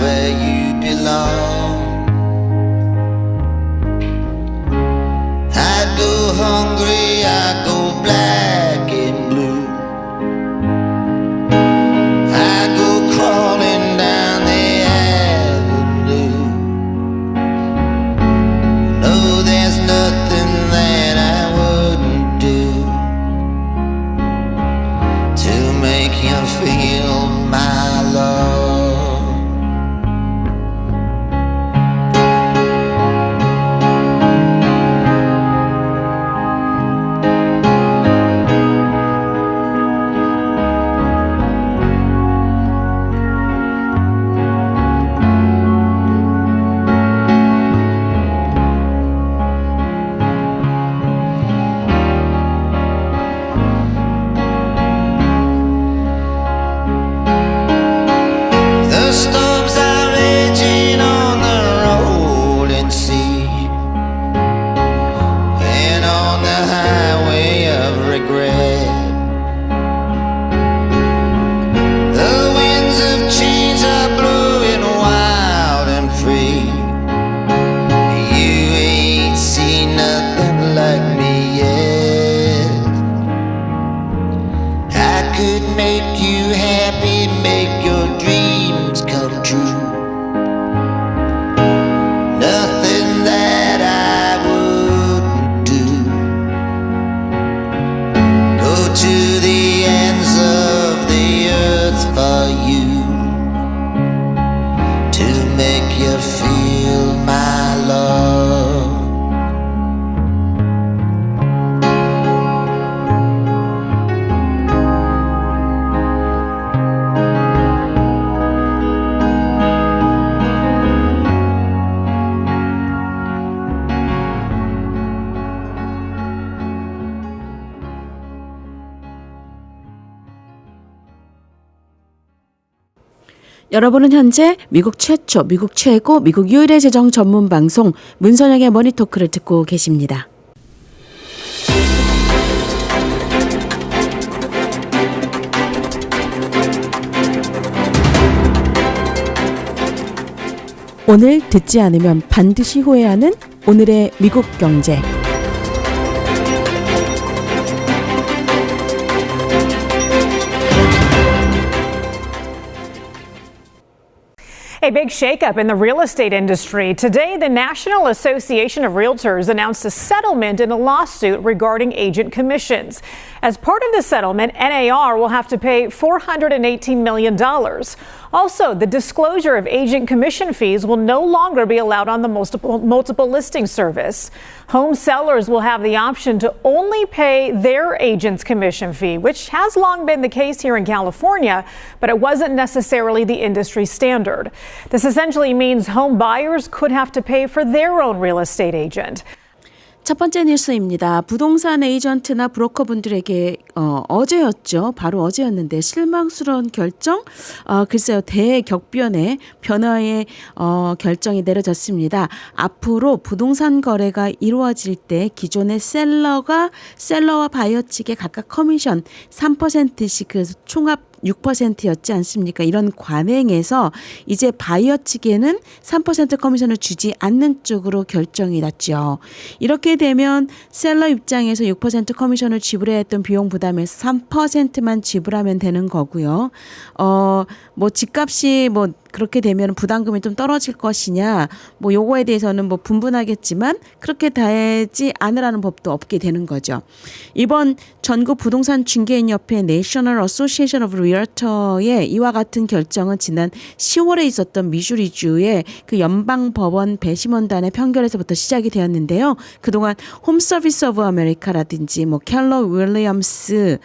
where you belong. I go hungry, I go black and blue. I go crawling down the avenue. No, there's nothing that I wouldn't do to make you feel my love. The storms are raging on the rolling sea and on the highway of regret. The winds of change are blowing wild and free. You ain't seen nothing like me yet. I could make you happy, make your dreams come true. Nothing that I wouldn't do. Go to the ends of the earth for you to make you feel my love. 여러분은 현재 미국 최초, 미국 최고, 미국 유일의 재정 전문 방송 문선영의 머니토크를 듣고 계십니다. 오늘 듣지 않으면 반드시 후회하는 오늘의 미국 경제. A big shakeup in the real estate industry. Today, the National Association of Realtors announced a settlement in a lawsuit regarding agent commissions. As part of the settlement, NAR will have to pay $418 million. Also, the disclosure of agent commission fees will no longer be allowed on the multiple listing service. Home sellers will have the option to only pay their agent's commission fee, which has long been the case here in California, but it wasn't necessarily the industry standard. This essentially means home buyers could have to pay for their own real estate agent. 첫 번째 뉴스입니다. 부동산 에이전트나 브로커분들에게 어제였죠. 바로 어제였는데 실망스러운 결정? 글쎄요. 대격변의 변화의 결정이 내려졌습니다. 앞으로 부동산 거래가 이루어질 때 기존의 셀러와 바이어 측에 각각 커미션 3%씩 그래서 총합 6%였지 않습니까? 이런 관행에서 이제 바이어 측에는 3% 커미션을 주지 않는 쪽으로 결정이 났죠. 이렇게 되면 셀러 입장에서 6% 커미션을 지불해야 했던 비용 부담에서 3%만 지불하면 되는 거고요. 뭐 집값이 뭐 그렇게 되면 부담금이 좀 떨어질 것이냐, 뭐 요거에 대해서는 뭐 분분하겠지만 그렇게 되지 않으라는 법도 없게 되는 거죠. 이번 전국 부동산 중개인 협회 National Association of Realtor의 이와 같은 결정은 지난 10월에 있었던 미주리주의 그 연방법원 배심원단의 판결에서부터 시작이 되었는데요. 그동안 홈서비스 오브 아메리카라든지 뭐 켈러 윌리엄스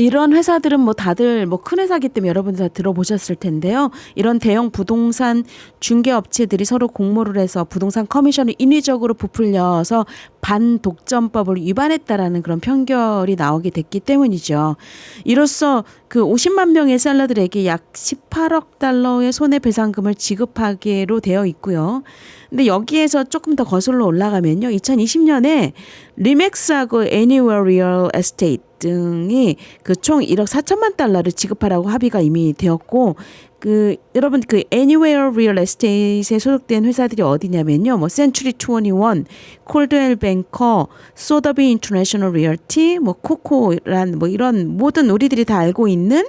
이런 회사들은 뭐 다들 뭐 큰 회사기 때문에 여러분들 다 들어보셨을 텐데요. 이런 대형 부동산 중개업체들이 서로 공모를 해서 부동산 커미션을 인위적으로 부풀려서 반독점법을 위반했다라는 그런 판결이 나오게 됐기 때문이죠. 이로써 그 50만 명의 셀러들에게 약 18억 달러의 손해배상금을 지급하기로 되어 있고요. 근데 여기에서 조금 더 거슬러 올라가면요. 2020년에 리맥스하고 Anywhere Real Estate 등이 그 총 1억 4천만 달러를 지급하라고 합의가 이미 되었고 그 여러분 그 Anywhere Real Estate에 소속된 회사들이 어디냐면요. 뭐 Century 21, 콜드웰 뱅커, 소더비 인터내셔널 리얼티, 뭐 코코란 뭐 이런 모든 우리들이 다 알고 있는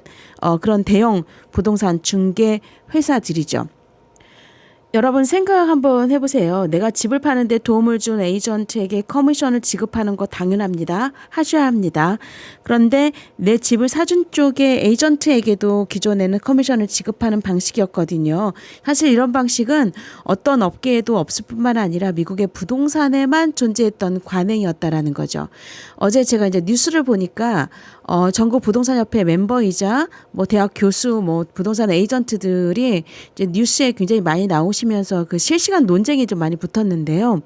그런 대형 부동산 중개 회사들이죠. 여러분 생각 한번 해보세요. 내가 집을 파는데 도움을 준 에이전트에게 커미션을 지급하는 거 당연합니다. 하셔야 합니다. 그런데 내 집을 사준 쪽의 에이전트에게도 기존에는 커미션을 지급하는 방식이었거든요. 사실 이런 방식은 어떤 업계에도 없을 뿐만 아니라 미국의 부동산에만 존재했던 관행이었다라는 거죠. 어제 제가 이제 뉴스를 보니까 전국 부동산협회 멤버이자 뭐 대학 교수 뭐 부동산 에이전트들이 이제 뉴스에 굉장히 많이 나오시면서 그 실시간 논쟁이 좀 많이 붙었는데요.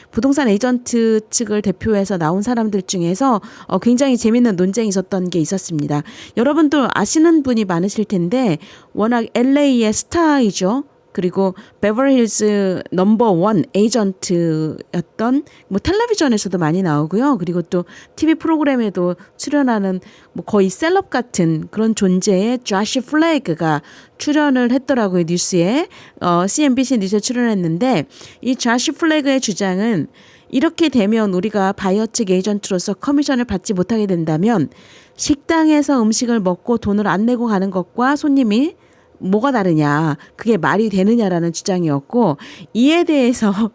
부동산 에이전트 측을 대표해서 나온 사람들 중에서 굉장히 재밌는 논쟁이 있었던 게 있었습니다. 여러분도 아시는 분이 많으실 텐데 워낙 LA의 스타이죠. 그리고 베버리힐즈 넘버 1 에이전트였던 뭐 텔레비전에서도 많이 나오고요. 그리고 또 TV 프로그램에도 출연하는 뭐 거의 셀럽 같은 그런 존재의 조시 플래그가 출연을 했더라고요. 뉴스에 CNBC 뉴스에 출연했는데 이 조시 플래그의 주장은 이렇게 되면 우리가 바이어 측 에이전트로서 커미션을 받지 못하게 된다면 식당에서 음식을 먹고 돈을 안 내고 가는 것과 손님이 뭐가 다르냐, 그게 말이 되느냐라는 주장이었고 이에 대해서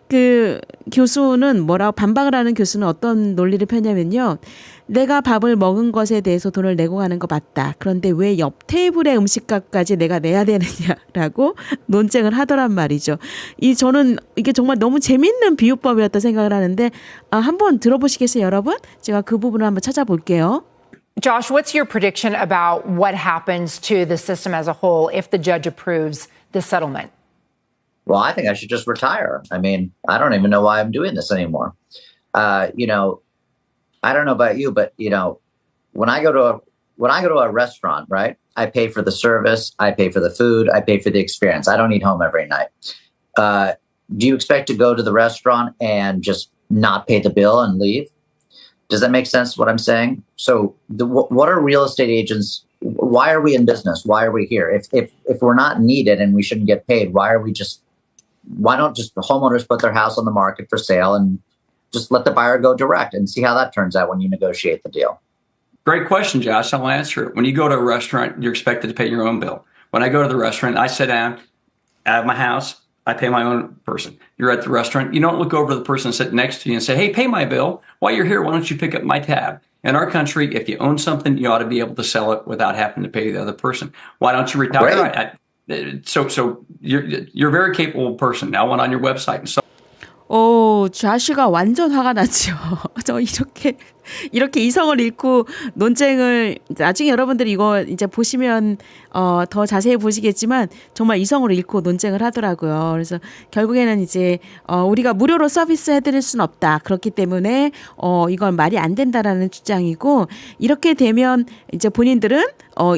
그 교수는 뭐라고 반박을 하는 교수는 어떤 논리를 펴냐면요. 내가 밥을 먹은 것에 대해서 돈을 내고 가는 거 맞다. 그런데 왜 옆 테이블의 음식값까지 내가 내야 되느냐라고 논쟁을 하더란 말이죠. 저는 이게 정말 너무 재밌는 비유법이었다 생각을 하는데 한번 들어보시겠어요, 여러분? 제가 그 부분을 한번 찾아볼게요. Josh, what's your prediction about what happens to the system as a whole if the judge approves this settlement? Well, I think I should just retire. I mean, I don't even know why I'm doing this anymore. I don't know about you, but when I go to a restaurant, right? I pay for the service, I pay for the food, I pay for the experience. I don't eat home every night. Do you expect to go to the restaurant and just not pay the bill and leave? Does that make sense what I'm saying? So what are real estate agents? Why are we in business? Why are we here? If we're not needed and we shouldn't get paid, why don't just homeowners put their house on the market for sale and just let the buyer go direct and see how that turns out when you negotiate the deal? Great question, Josh. I'll answer it. When you go to a restaurant, you're expected to pay your own bill. When I go to the restaurant, I sit down, I have my house, I pay my own person. You're at the restaurant. You don't look over to the person sitting next to you and say, hey, pay my bill. While you're here, why don't you pick up my tab? In our country, if you own something, you ought to be able to sell it without having to pay the other person. Why don't you retire? So you're a very capable person. Now I went on your website and saw. 좌시가 완전 화가 났죠. 저 이렇게 이성을 잃고 논쟁을 나중에 여러분들이 이거 이제 보시면 더 자세히 보시겠지만 정말 이성을 잃고 논쟁을 하더라고요. 그래서 결국에는 이제 우리가 무료로 서비스 해드릴 수는 없다. 그렇기 때문에 이건 말이 안 된다라는 주장이고 이렇게 되면 이제 본인들은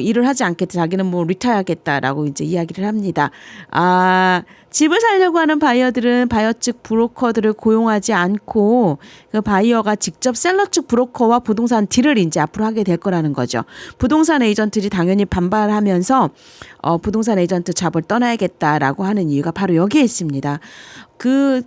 일을 하지 않겠다. 자기는 뭐 리타이어하겠다라고 이제 이야기를 합니다. 집을 사려고 하는 바이어들은 바이어 측 브로커들을 고용하지 않고 그 바이어가 직접 셀러 측 브로커와 부동산 딜을 이제 앞으로 하게 될 거라는 거죠. 부동산 에이전트들이 당연히 반발하면서 부동산 에이전트 잡을 떠나야겠다라고 하는 이유가 바로 여기에 있습니다.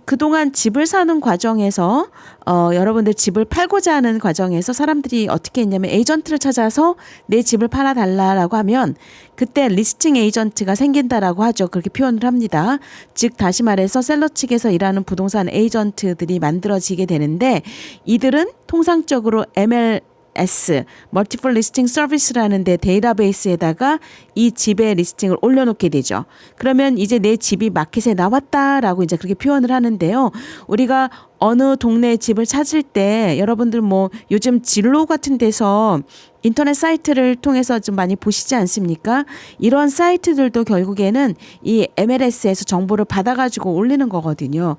그동안 집을 사는 과정에서 여러분들 집을 팔고자 하는 과정에서 사람들이 어떻게 했냐면 에이전트를 찾아서 내 집을 팔아달라고 하면 그때 리스팅 에이전트가 생긴다라고 하죠. 그렇게 표현을 합니다. 즉 다시 말해서 셀러 측에서 일하는 부동산 에이전트들이 만들어지게 되는데 이들은 통상적으로 MLS, Multiple Listing Service라는 데 데이터베이스에다가 이 집의 리스팅을 올려놓게 되죠. 그러면 이제 내 집이 마켓에 나왔다라고 이제 그렇게 표현을 하는데요. 우리가 어느 동네에 집을 찾을 때 여러분들 뭐 요즘 진로 같은 데서 인터넷 사이트를 통해서 좀 많이 보시지 않습니까? 이런 사이트들도 결국에는 이 MLS에서 정보를 받아가지고 올리는 거거든요.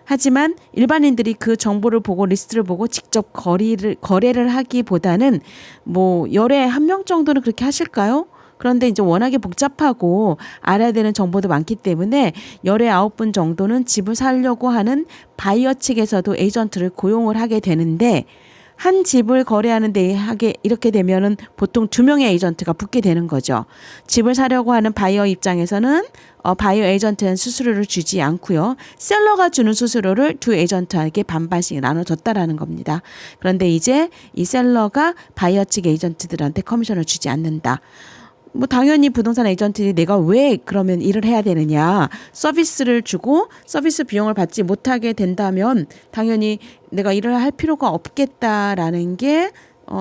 하지만 일반인들이 그 정보를 보고 리스트를 보고 직접 거래를 하기보다는 뭐 열에 한 명 정도는 그렇게 하실까요? 그런데 이제 워낙에 복잡하고 알아야 되는 정보도 많기 때문에 열에 9분 정도는 집을 사려고 하는 바이어 측에서도 에이전트를 고용을 하게 되는데 한 집을 거래하는데 하게 이렇게 되면은 보통 2명의 에이전트가 붙게 되는 거죠. 집을 사려고 하는 바이어 입장에서는 바이어 에이전트는 수수료를 주지 않고요. 셀러가 주는 수수료를 두 에이전트에게 반반씩 나눠줬다라는 겁니다. 그런데 이제 이 셀러가 바이어 측 에이전트들한테 커미션을 주지 않는다. 뭐 당연히 부동산 에이전트들이 내가 왜 그러면 일을 해야 되느냐, 서비스를 주고 서비스 비용을 받지 못하게 된다면 당연히 내가 일을 할 필요가 없겠다라는 게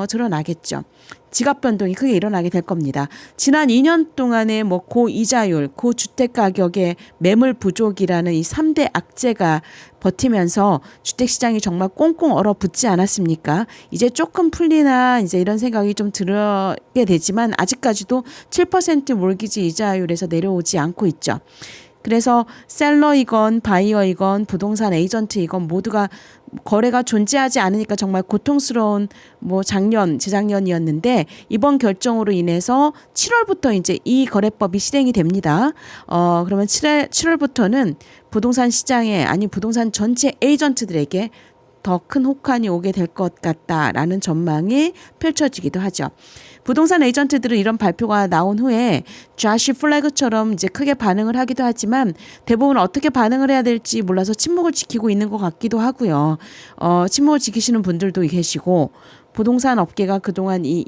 드러나겠죠. 지갑 변동이 크게 일어나게 될 겁니다. 지난 2년 동안에 뭐 고이자율, 고주택 가격의 매물 부족이라는 이 3대 악재가 버티면서 주택시장이 정말 꽁꽁 얼어붙지 않았습니까? 이제 조금 풀리나 이제 이런 생각이 좀 들게 되지만 아직까지도 7% 몰기지 이자율에서 내려오지 않고 있죠. 그래서 셀러이건 바이어이건 부동산 에이전트이건 모두가 거래가 존재하지 않으니까 정말 고통스러운 뭐 재작년이었는데 이번 결정으로 인해서 7월부터 이제 이 거래법이 실행이 됩니다. 그러면 7월부터는 부동산 시장에 아니 부동산 전체 에이전트들에게 더 큰 혹한이 오게 될 것 같다라는 전망이 펼쳐지기도 하죠. 부동산 에이전트들은 이런 발표가 나온 후에 좌시 플래그처럼 이제 크게 반응을 하기도 하지만 대부분 어떻게 반응을 해야 될지 몰라서 침묵을 지키고 있는 것 같기도 하고요. 침묵을 지키시는 분들도 계시고 부동산 업계가 그동안 이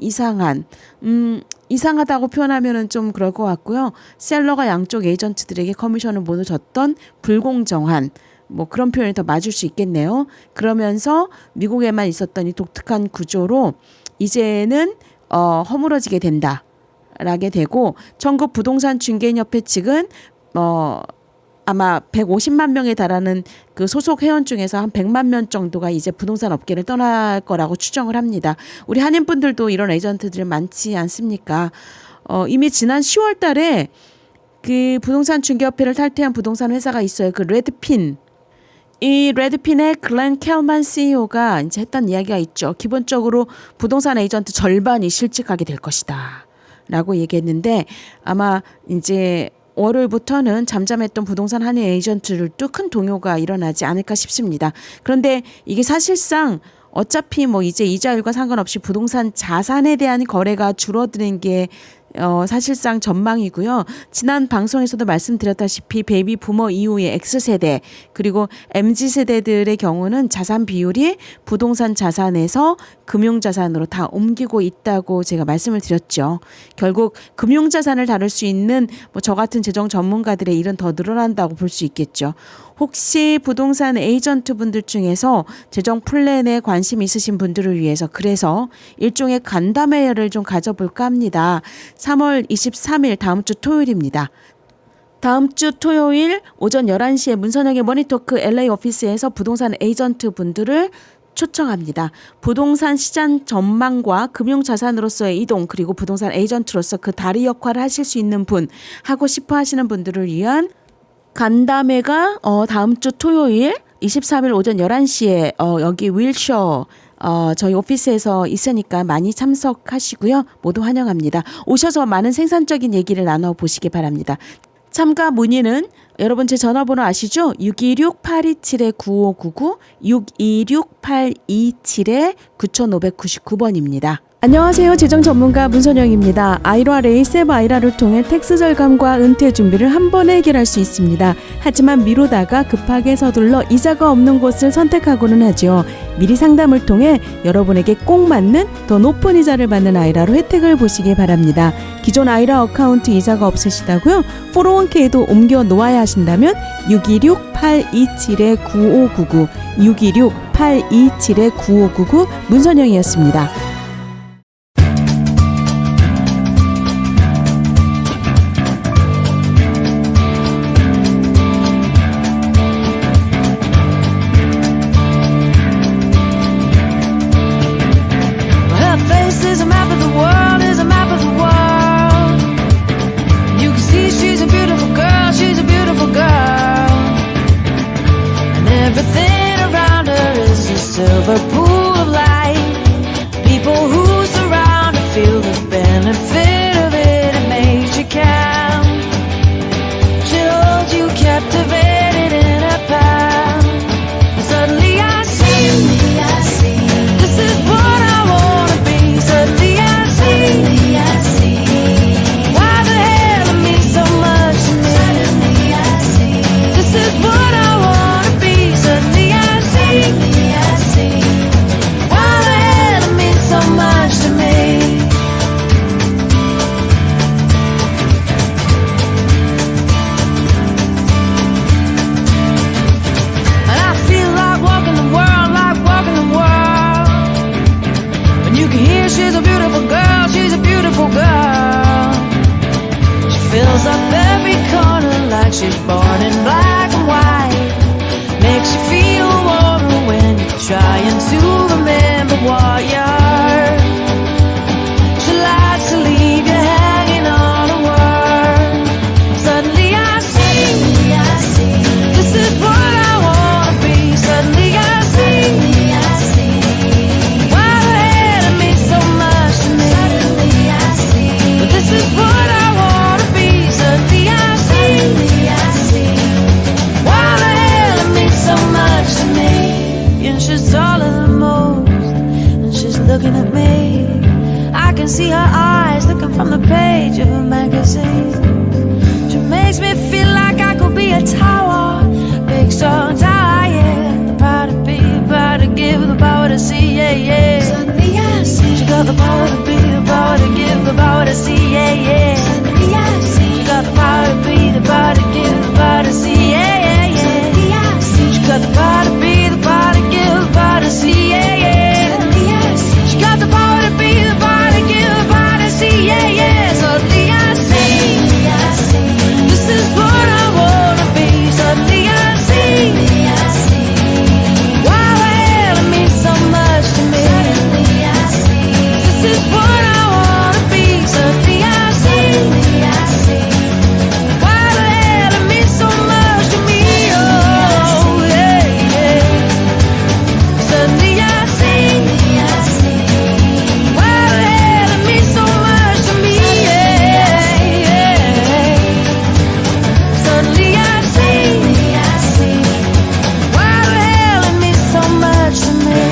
이상하다고 표현하면은 좀 그럴 것 같고요. 셀러가 양쪽 에이전트들에게 커미션을 모두 줬던 불공정한 뭐 그런 표현이 더 맞을 수 있겠네요. 그러면서 미국에만 있었던 이 독특한 구조로 이제는 허물어지게 된다라게 되고 전국 부동산 중개인협회 측은 아마 150만 명에 달하는 그 소속 회원 중에서 한 100만 명 정도가 이제 부동산 업계를 떠날 거라고 추정을 합니다. 우리 한인분들도 이런 에이전트들 많지 않습니까? 이미 지난 10월 달에 그 부동산 중개협회를 탈퇴한 부동산 회사가 있어요. 그 레드핀. 이 레드핀의 글렌 켈만 CEO가 이제 했던 이야기가 있죠. 기본적으로 부동산 에이전트 절반이 실직하게 될 것이다 라고 얘기했는데 아마 이제 월요일부터는 잠잠했던 부동산 한인 에이전트들도 큰 동요가 일어나지 않을까 싶습니다. 그런데 이게 사실상 어차피 뭐 이제 이자율과 상관없이 부동산 자산에 대한 거래가 줄어드는 게 사실상 전망이고요. 지난 방송에서도 말씀드렸다시피 베이비 부머 이후의 X세대 그리고 MZ세대들의 경우는 자산 비율이 부동산 자산에서 금융자산으로 다 옮기고 있다고 제가 말씀을 드렸죠. 결국 금융자산을 다룰 수 있는 뭐 저 같은 재정 전문가들의 일은 더 늘어난다고 볼 수 있겠죠. 혹시 부동산 에이전트 분들 중에서 재정 플랜에 관심 있으신 분들을 위해서 그래서 일종의 간담회를 좀 가져볼까 합니다. 3월 23일 다음 주 토요일입니다. 다음 주 토요일 오전 11시에 문선영의 머니토크 LA 오피스에서 부동산 에이전트 분들을 초청합니다. 부동산 시장 전망과 금융자산으로서의 이동 그리고 부동산 에이전트로서 그 다리 역할을 하실 수 있는 분 하고 싶어 하시는 분들을 위한 간담회가 다음 주 토요일 23일 오전 11시에 여기 윌셔 저희 오피스에서 있으니까 많이 참석하시고요. 모두 환영합니다. 오셔서 많은 생산적인 얘기를 나눠보시기 바랍니다. 참가 문의는 여러분 제 전화번호 아시죠? 626-827-9599 626-827-9599번입니다. 안녕하세요. 재정 전문가 문선영입니다. 아이라레이 셉 아이라를 통해 텍스 절감과 은퇴 준비를 한 번에 해결할 수 있습니다. 하지만 미루다가 급하게 서둘러 이자가 없는 곳을 선택하고는 하죠. 미리 상담을 통해 여러분에게 꼭 맞는 더 높은 이자를 받는 아이라로 혜택을 보시기 바랍니다. 기존 아이라 어카운트 이자가 없으시다고요? 401k도 옮겨 놓아야 하신다면 626-827-9599 626-827-9599 문선영이었습니다. Silver pool of light. People who surround her feel the benefit of it. It makes you count. She holds you captivated in her power. Suddenly I see. This is what from the page of a magazine. She makes me feel like I could be a tower, big strong tower, yeah. The power to be, the power to give, the power to see, yeah, yeah. Suddenly I see she got the power to be, the power to give, the power to see, yeah, yeah. Suddenly I see she got the power to be, the power to give, the power to see, yeah, yeah, yeah. Suddenly I see she got the power to be, the power to give, the power to see, yeah, yeah. Suddenly I see she got the power to be, the power to give, the power to see, yeah, yeah. Suddenly I see this is what I wanna be. Suddenly I see why the hell it means so much to me. This is what I wanna be. Suddenly I see why the hell it means so much to me. Oh yeah, yeah. Suddenly I see why the hell it means so much to me. Yeah, yeah. Suddenly I see why the hell it means so much to me.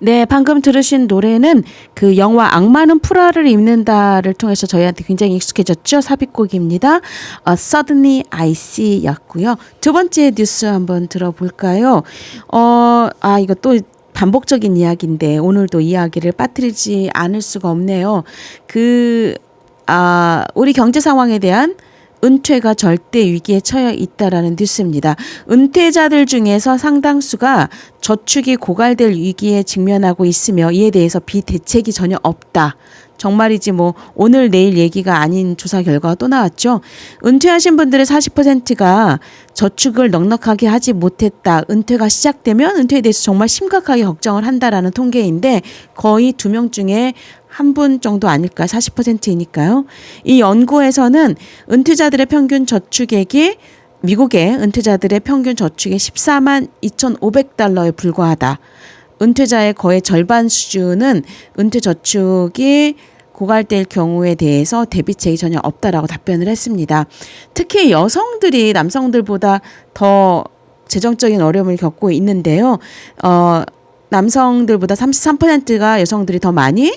네, 방금 들으신 노래는 그 영화 악마는 프라를 입는다를 통해서 저희한테 굉장히 익숙해졌죠. 삽입곡입니다. Suddenly I See 였고요. 두 번째 뉴스 한번 들어볼까요? 이거 또 반복적인 이야기인데 오늘도 이야기를 빠뜨리지 않을 수가 없네요. 우리 경제 상황에 대한 은퇴가 절대 위기에 처해 있다라는 뉴스입니다. 은퇴자들 중에서 상당수가 저축이 고갈될 위기에 직면하고 있으며 이에 대해서 비대책이 전혀 없다. 정말이지 뭐 오늘 내일 얘기가 아닌 조사 결과가 또 나왔죠. 은퇴하신 분들의 40%가 저축을 넉넉하게 하지 못했다. 은퇴가 시작되면 은퇴에 대해서 정말 심각하게 걱정을 한다라는 통계인데 거의 2명 중에 한 분 정도 아닐까 40%이니까요. 이 연구에서는 은퇴자들의 평균 저축액이 미국의 은퇴자들의 평균 저축의 14만 2,500달러에 불과하다. 은퇴자의 거의 절반 수준은 은퇴 저축이 고갈될 경우에 대해서 대비책이 전혀 없다라고 답변을 했습니다. 특히 여성들이 남성들보다 더 재정적인 어려움을 겪고 있는데요. 남성들보다 33%가 여성들이 더 많이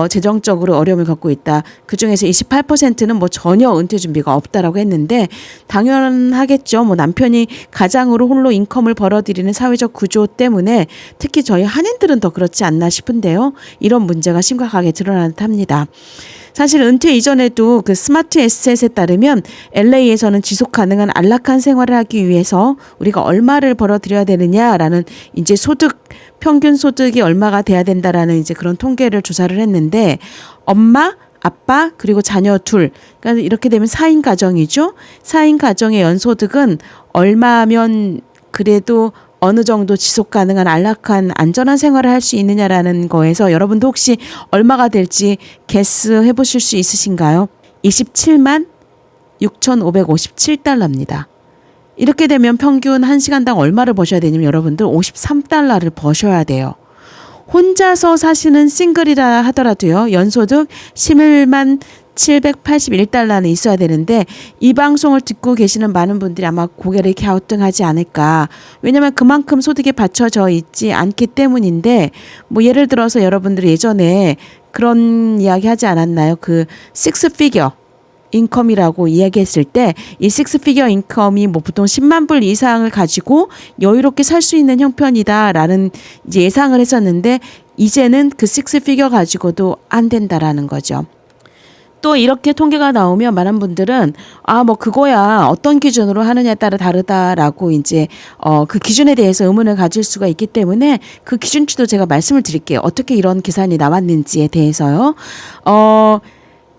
재정적으로 어려움을 겪고 있다. 그중에서 28%는 뭐 전혀 은퇴 준비가 없다라고 했는데 당연하겠죠. 뭐 남편이 가장으로 홀로 인컴을 벌어들이는 사회적 구조 때문에 특히 저희 한인들은 더 그렇지 않나 싶은데요. 이런 문제가 심각하게 드러나는 듯합니다. 사실 은퇴 이전에도 그 스마트 에셋에 따르면 LA에서는 지속 가능한 안락한 생활을 하기 위해서 우리가 얼마를 벌어들여야 되느냐라는 이제 평균 소득이 얼마가 돼야 된다라는 이제 그런 통계를 조사를 했는데 엄마, 아빠 그리고 자녀 둘, 그러니까 이렇게 되면 4인 가정이죠. 4인 가정의 연소득은 얼마면 그래도 어느 정도 지속 가능한 안락한 안전한 생활을 할 수 있느냐라는 거에서 여러분도 혹시 얼마가 될지 게스 해보실 수 있으신가요? 27만 6,557달러입니다. 이렇게 되면 평균 1시간당 얼마를 버셔야 되냐면 여러분들 53달러를 버셔야 돼요. 혼자서 사시는 싱글이라 하더라도요. 연소득 11만 781달러는 있어야 되는데 이 방송을 듣고 계시는 많은 분들이 아마 고개를 갸우뚱하지 않을까. 왜냐하면 그만큼 소득이 받쳐져 있지 않기 때문인데 뭐 예를 들어서 여러분들이 예전에 그런 이야기 하지 않았나요? 그 6피겨 인컴이라고 이야기했을 때 이 6피겨 인컴이 뭐 보통 10만 불 이상을 가지고 여유롭게 살 수 있는 형편이다라는 이제 예상을 했었는데 이제는 그 6피겨 가지고도 안 된다라는 거죠. 또 이렇게 통계가 나오면 많은 분들은 뭐 그거야 어떤 기준으로 하느냐에 따라 다르다라고 이제 그 기준에 대해서 의문을 가질 수가 있기 때문에 그 기준치도 제가 말씀을 드릴게요. 어떻게 이런 계산이 나왔는지에 대해서요.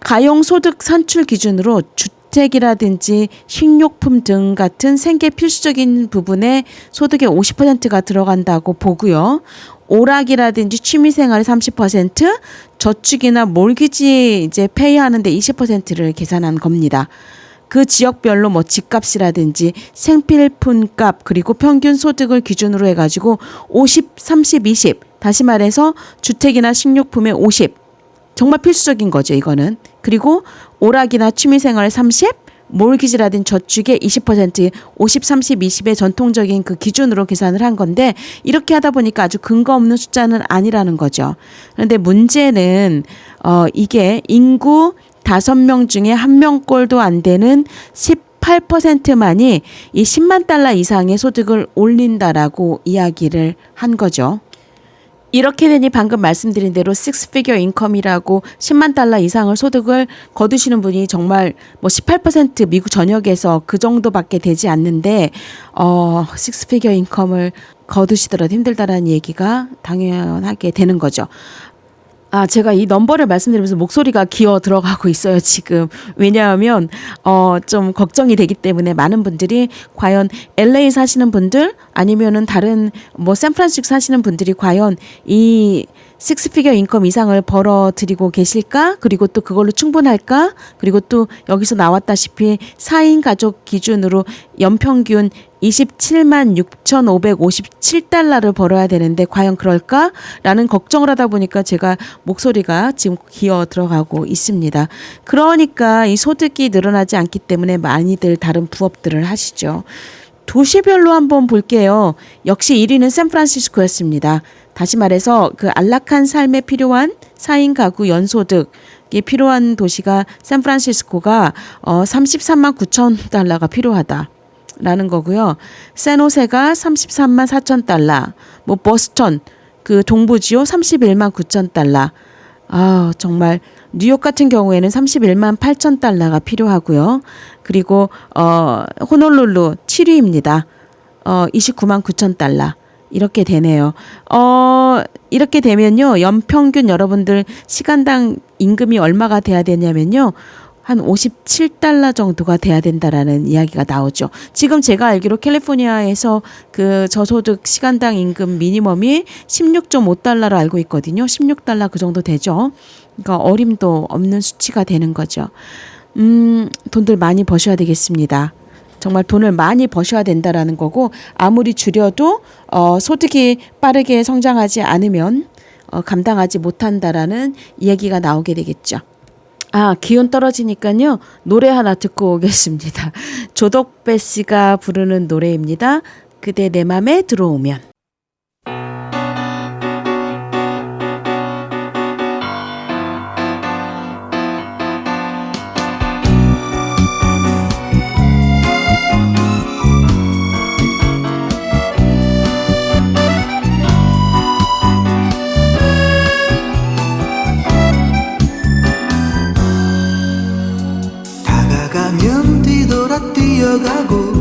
가용소득 산출 기준으로 주택이라든지 식료품 등 같은 생계 필수적인 부분에 소득의 50%가 들어간다고 보고요. 오락이라든지 취미생활의 30%, 저축이나 몰기지 이제 페이하는데 20%를 계산한 겁니다. 그 지역별로 뭐 집값이라든지 생필품값 그리고 평균 소득을 기준으로 해가지고 50, 30, 20 다시 말해서 주택이나 식료품의 50 정말 필수적인 거죠 이거는. 그리고 오락이나 취미생활의 30, 모르기지라든 저축의 20%, 50, 30, 20의 전통적인 그 기준으로 계산을 한 건데 이렇게 하다 보니까 아주 근거 없는 숫자는 아니라는 거죠. 그런데 문제는 이게 인구 5명 중에 1명꼴도 안 되는 18%만이 이 10만 달러 이상의 소득을 올린다라고 이야기를 한 거죠. 이렇게 되니 방금 말씀드린 대로 6피겨 인컴이라고 10만 달러 이상을 소득을 거두시는 분이 정말 뭐 18% 미국 전역에서 그 정도밖에 되지 않는데 6피겨 인컴을 거두시더라도 힘들다라는 얘기가 당연하게 되는 거죠. 제가 이 넘버를 말씀드리면서 목소리가 기어 들어가고 있어요, 지금. 왜냐하면, 좀 걱정이 되기 때문에 많은 분들이 과연 LA 사시는 분들 아니면은 다른 뭐 샌프란시스코 사시는 분들이 과연 이 6피겨 인컴 이상을 벌어들이고 계실까? 그리고 또 그걸로 충분할까? 그리고 또 여기서 나왔다시피 4인 가족 기준으로 연평균 27만 6,557달러를 벌어야 되는데 과연 그럴까? 라는 걱정을 하다 보니까 제가 목소리가 지금 기어 들어가고 있습니다. 그러니까 이 소득이 늘어나지 않기 때문에 많이들 다른 부업들을 하시죠. 도시별로 한번 볼게요. 역시 1위는 샌프란시스코였습니다. 다시 말해서 그 안락한 삶에 필요한 4인 가구 연소득이 필요한 도시가 샌프란시스코가 33만 9천 달러가 필요하다. 라는 거고요. 샌호세가 33만 4천 달러, 뭐 버스턴 그 동부지요 31만 9천 달러. 정말 뉴욕 같은 경우에는 31만 8천 달러가 필요하고요. 그리고 호놀룰루 7위입니다. 29만 9천 달러. 이렇게 되네요. 이렇게 되면요. 연평균 여러분들 시간당 임금이 얼마가 돼야 되냐면요. 한 57달러 정도가 돼야 된다라는 이야기가 나오죠. 지금 제가 알기로 캘리포니아에서 그 저소득 시간당 임금 미니멈이 16.5달러로 알고 있거든요. 16달러 그 정도 되죠. 그러니까 어림도 없는 수치가 되는 거죠. 돈들 많이 버셔야 되겠습니다. 정말 돈을 많이 버셔야 된다라는 거고 아무리 줄여도 소득이 빠르게 성장하지 않으면 감당하지 못한다라는 이야기가 나오게 되겠죠. 기온 떨어지니까요. 노래 하나 듣고 오겠습니다. 조덕배 씨가 부르는 노래입니다. 그대 내 맘에 들어오면. 뛰어가고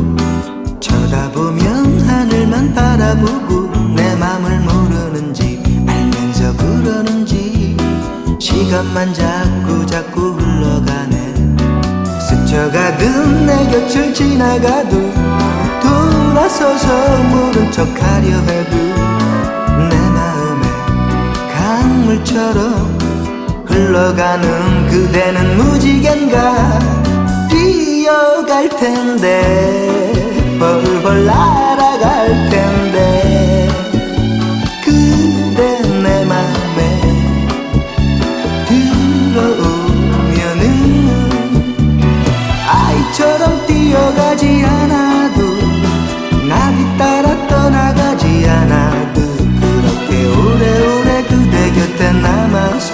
쳐다보면 하늘만 바라보고 내 맘을 모르는지 알면서 그러는지 시간만 자꾸 흘러가네. 스쳐가듯 내 곁을 지나가도 돌아서서 모른 척하려 해도 내 마음에 강물처럼 흘러가는 그대는 무지갠가. 뛰어갈 텐데 벌벌 날아갈 텐데 그대 내 맘에 들어오면은 아이처럼 뛰어가지 않아도 나비 따라 떠나가지 않아도 그렇게 오래오래 그대 곁에 남아서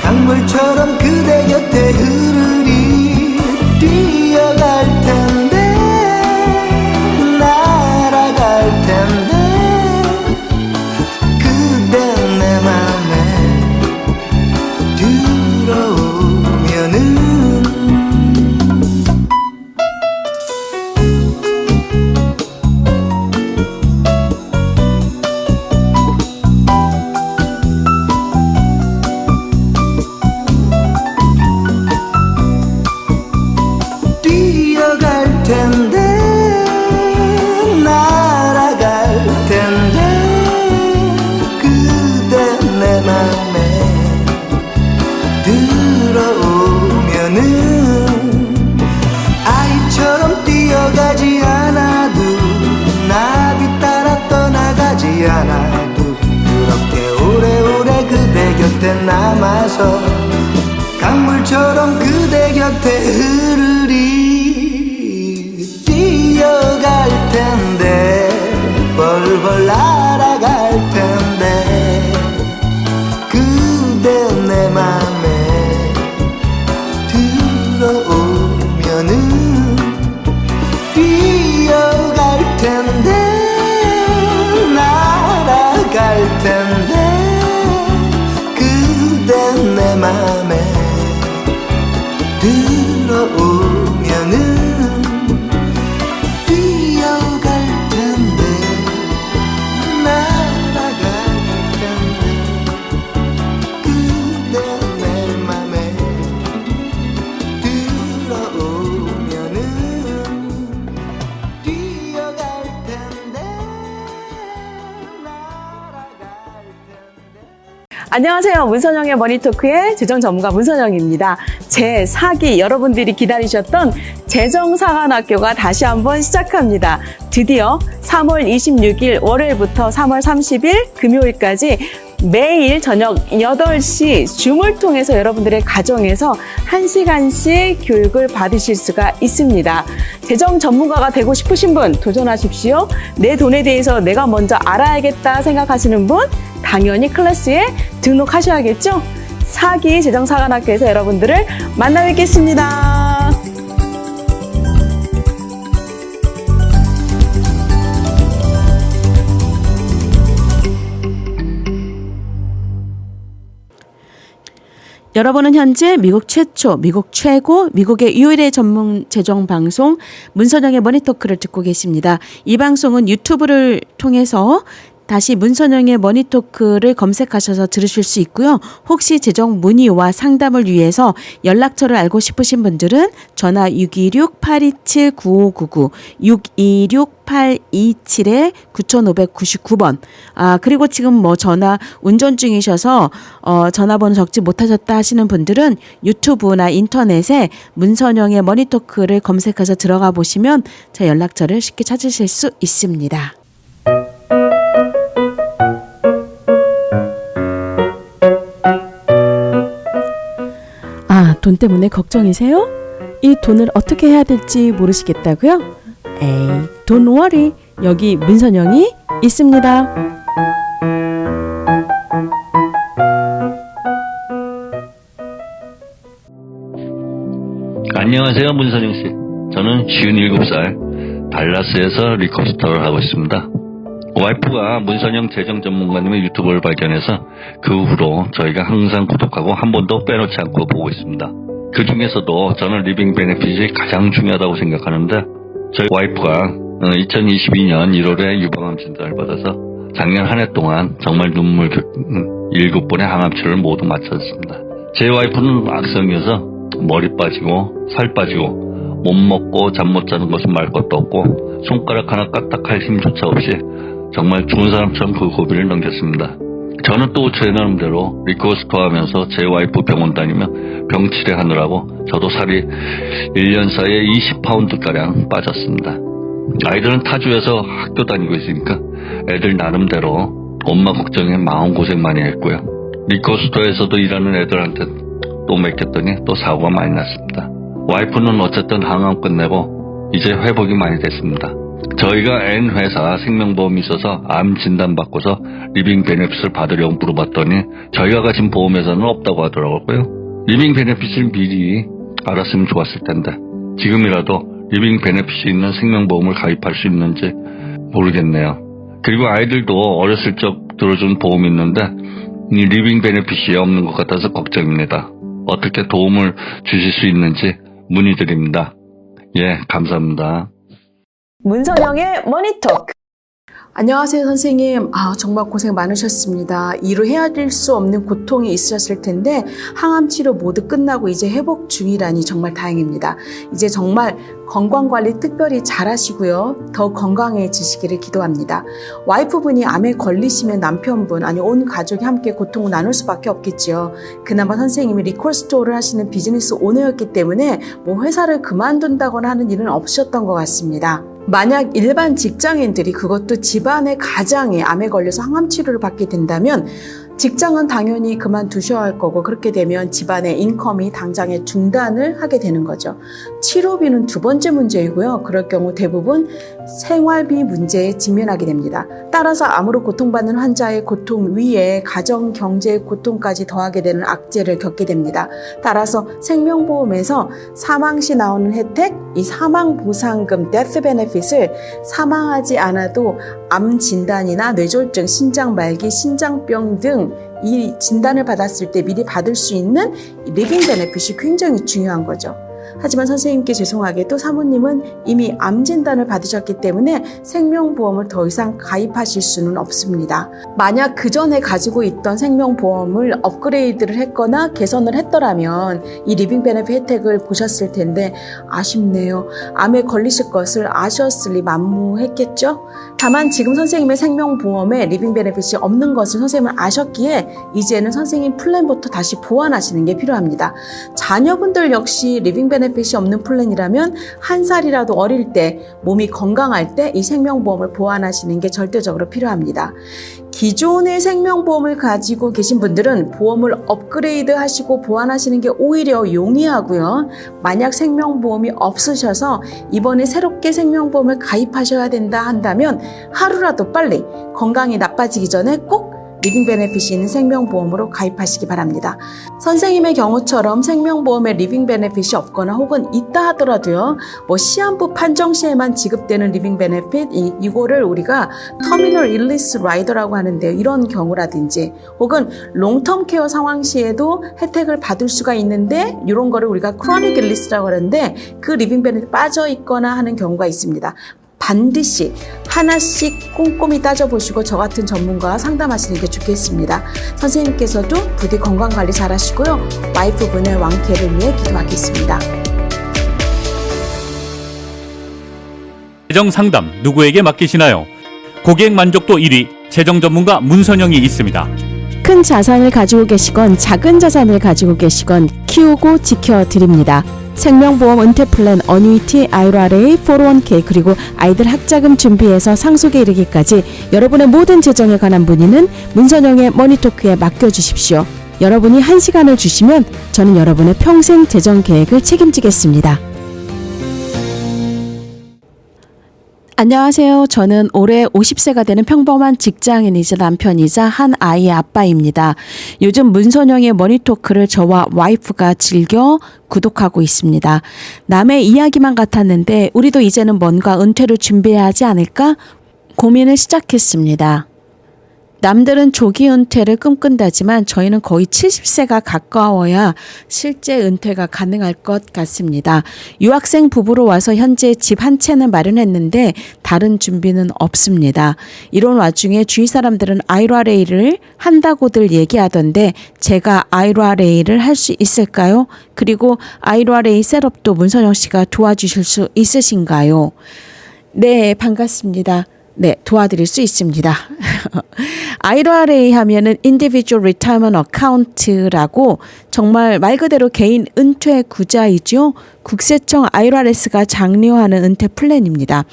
강물처럼 그대 곁에 흐르리. 뛰어갈 텐데 날아갈 텐데 그대 내 맘에 들어오면은 텐데 날아갈 텐데 그대 내 맘에 들어오면은 아이처럼 뛰어가지 않아도 나비 따라 떠나가지 않아도 그렇게 오래오래 그대 곁에 남아서 강물처럼 그대 곁에 흐르리. 텐데 벌벌 날아갈 텐데 그대 내 맘에 들어오면은 뛰어갈 텐데 날아갈 텐데 그대 내 맘에 들어오면은 뛰어갈 텐데 날아갈 텐데 그대 내 맘에 들어오면은 뛰어갈 텐데 날아갈 텐데. 안녕하세요. 문선영의 머니토크의 재정 전문가 문선영입니다. 제4기 여러분들이 기다리셨던 재정사관학교가 다시 한번 시작합니다. 드디어 3월 26일 월요일부터 3월 30일 금요일까지 매일 저녁 8시 줌을 통해서 여러분들의 가정에서 1시간씩 교육을 받으실 수가 있습니다. 재정 전문가가 되고 싶으신 분 도전하십시오. 내 돈에 대해서 내가 먼저 알아야겠다 생각하시는 분 당연히 클래스에 등록하셔야겠죠? 4기 재정사관학교에서 여러분들을 만나 뵙겠습니다. 여러분은 현재 미국 최초, 미국 최고, 미국의 유일의 전문 재정 방송 문선영의 머니토크를 듣고 계십니다. 이 방송은 유튜브를 통해서 다시 문선영의 머니토크를 검색하셔서 들으실 수 있고요. 혹시 재정 문의와 상담을 위해서 연락처를 알고 싶으신 분들은 전화 626-827-9599, 626-827-9599번. 그리고 지금 전화 운전 중이셔서 전화번호 적지 못하셨다 하시는 분들은 유튜브나 인터넷에 문선영의 머니토크를 검색해서 들어가 보시면 제 연락처를 쉽게 찾으실 수 있습니다. 돈 때문에 걱정이세요? 이 돈을 어떻게 해야 될지 모르시겠다고요? 에이, don't worry. 여기 문선영이 있습니다. 안녕하세요, 문선영 씨. 저는 57살 달라스에서 리커스터를 하고 있습니다. 와이프가 문선영 재정 전문가님의 유튜브를 발견해서 그 후로 저희가 항상 구독하고 한 번도 빼놓지 않고 보고 있습니다. 그 중에서도 저는 리빙 베네핏이 가장 중요하다고 생각하는데 저희 와이프가 2022년 1월에 유방암 진단을 받아서 작년 한 해 동안 정말 눈물 7번의 항암치료를 모두 마쳤습니다. 제 와이프는 악성이어서 머리 빠지고 살 빠지고 못 먹고 잠 못 자는 것은 말 것도 없고 손가락 하나 까딱할 힘조차 없이 정말 죽은 사람처럼 그 고비를 넘겼습니다. 저는 또 제 나름대로 리커스터 하면서 제 와이프 병원 다니며 병 치료하느라고 저도 살이 1년 사이에 20파운드가량 빠졌습니다. 아이들은 타주에서 학교 다니고 있으니까 애들 나름대로 엄마 걱정에 마음고생 많이 했고요. 리커스터에서도 일하는 애들한테 또 맡겼더니 또 사고가 많이 났습니다. 와이프는 어쨌든 항암 끝내고 이제 회복이 많이 됐습니다. 저희가 N회사 생명보험이 있어서 암 진단받고서 리빙 베네핏을 받으려고 물어봤더니 저희가 가진 보험회사는 없다고 하더라고요. 리빙 베네핏을 미리 알았으면 좋았을 텐데 지금이라도 리빙 베네핏이 있는 생명보험을 가입할 수 있는지 모르겠네요. 그리고 아이들도 어렸을 적 들어준 보험이 있는데 이 리빙 베네핏이 없는 것 같아서 걱정입니다. 어떻게 도움을 주실 수 있는지 문의드립니다. 예, 감사합니다. 문선영의 머니토크. 안녕하세요, 선생님. 정말 고생 많으셨습니다. 이로 헤아릴 수 없는 고통이 있으셨을 텐데 항암 치료 모두 끝나고 이제 회복 중이라니 정말 다행입니다. 이제 정말 건강관리 특별히 잘하시고요. 더 건강해지시기를 기도합니다. 와이프분이 암에 걸리시면 남편분 아니 온 가족이 함께 고통을 나눌 수밖에 없겠지요. 그나마 선생님이 리콜스토어를 하시는 비즈니스 오너였기 때문에 회사를 그만둔다거나 하는 일은 없으셨던 것 같습니다. 만약 일반 직장인들이 그것도 집안의 가장이 암에 걸려서 항암 치료를 받게 된다면 직장은 당연히 그만두셔야 할 거고 그렇게 되면 집안의 인컴이 당장에 중단을 하게 되는 거죠. 치료비는 두 번째 문제이고요. 그럴 경우 대부분 생활비 문제에 직면하게 됩니다. 따라서 암으로 고통받는 환자의 고통 위에 가정 경제의 고통까지 더하게 되는 악재를 겪게 됩니다. 따라서 생명보험에서 사망 시 나오는 혜택, 이 사망보상금 death benefit을 사망하지 않아도 암 진단이나 뇌졸중, 신장 말기, 신장병 등 이 진단을 받았을 때 미리 받을 수 있는 리빙 베네핏이 굉장히 중요한 거죠. 하지만 선생님께 죄송하게도 사모님은 이미 암 진단을 받으셨기 때문에 생명보험을 더 이상 가입하실 수는 없습니다. 만약 그 전에 가지고 있던 생명보험을 업그레이드를 했거나 개선을 했더라면 이 리빙 베네핏 혜택을 보셨을 텐데 아쉽네요. 암에 걸리실 것을 아셨으리 만무했겠죠? 다만 지금 선생님의 생명보험에 리빙 베네핏이 없는 것을 선생님은 아셨기에 이제는 선생님 플랜부터 다시 보완하시는 게 필요합니다. 자녀분들 역시 리빙 베네핏이 없는 플랜이라면 한 살이라도 어릴 때 몸이 건강할 때 이 생명보험을 보완하시는 게 절대적으로 필요합니다. 기존의 생명보험을 가지고 계신 분들은 보험을 업그레이드 하시고 보완하시는 게 오히려 용이하고요. 만약 생명보험이 없으셔서 이번에 새롭게 생명보험을 가입하셔야 된다 한다면 하루라도 빨리 건강이 나빠지기 전에 꼭 리빙 베네핏이 있는 생명보험으로 가입하시기 바랍니다. 선생님의 경우처럼 생명보험에 리빙 베네핏이 없거나 혹은 있다 하더라도요. 시한부 판정 시에만 지급되는 리빙 베네핏 이거를 우리가 터미널 일리스 라이더라고 하는데요. 이런 경우라든지 혹은 롱텀 케어 상황 시에도 혜택을 받을 수가 있는데 이런 거를 우리가 크로닉 일리스라고 하는데 그 리빙 베네핏 빠져 있거나 하는 경우가 있습니다. 반드시 하나씩 꼼꼼히 따져보시고 저 같은 전문가와 상담하시는 게 좋겠습니다. 선생님께서도 부디 건강관리 잘 하시고요. 와이프분의 왕쾌를 위해 기도하겠습니다. 재정 상담 누구에게 맡기시나요? 고객 만족도 1위 재정 전문가 문선영이 있습니다. 큰 자산을 가지고 계시건 작은 자산을 가지고 계시건 키우고 지켜드립니다. 생명보험 은퇴플랜, 어뉴이티, IRA, 401k 그리고 아이들 학자금 준비해서 상속에 이르기까지 여러분의 모든 재정에 관한 문의는 문선영의 머니토크에 맡겨주십시오. 여러분이 1시간을 주시면 저는 여러분의 평생 재정 계획을 책임지겠습니다. 안녕하세요. 저는 올해 50세가 되는 평범한 직장인이자 남편이자 한 아이의 아빠입니다. 요즘 문선영의 머니토크를 저와 와이프가 즐겨 구독하고 있습니다. 남의 이야기만 같았는데 우리도 이제는 뭔가 은퇴를 준비해야 하지 않을까 고민을 시작했습니다. 남들은 조기 은퇴를 꿈꾼다지만 저희는 거의 70세가 가까워야 실제 은퇴가 가능할 것 같습니다. 유학생 부부로 와서 현재 집 한 채는 마련했는데 다른 준비는 없습니다. 이런 와중에 주위 사람들은 IRA를 한다고들 얘기하던데 제가 IRA를 할 수 있을까요? 그리고 IRA 셋업도 문선영 씨가 도와주실 수 있으신가요? 네, 반갑습니다. 네, 도와드릴 수 있습니다. IRA 하면은 Individual Retirement Account라고 정말 말 그대로 개인 은퇴 구자이죠. 국세청 IRS가 장려하는 은퇴 플랜입니다.